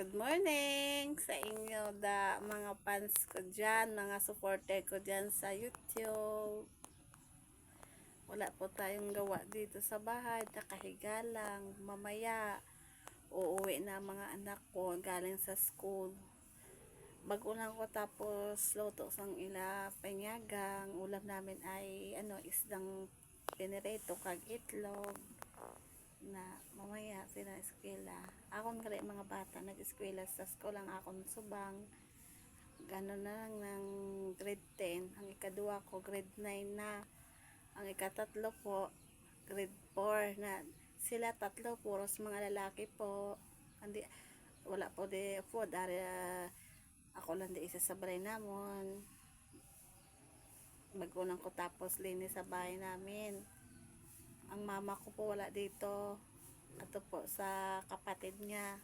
Good morning sa inyo mga fans ko dyan, mga supporter ko dyan sa YouTube. Wala po tayong gawa dito sa bahay, nakahiga lang. Mamaya, uuwi na mga anak ko galing sa school. Bago lang ko tapos luto sang ila panyagang. Ulam namin ay isdang pinirito kag itlog na mamaya sila eskwela. Akon gali mga bata nag-eskwela sa school lang akon subang. Gano'n na lang ng grade 10. Ang ikadua ko grade 9 na. Ang ikatatlo po grade 4 na. Sila tatlo puros mga lalaki po. Hindi wala po di po dari ako lang di isa sa bahay namon. Magulang ko tapos linis sa bahay namin. Ang mama ko po wala dito. Ato po sa kapatid niya.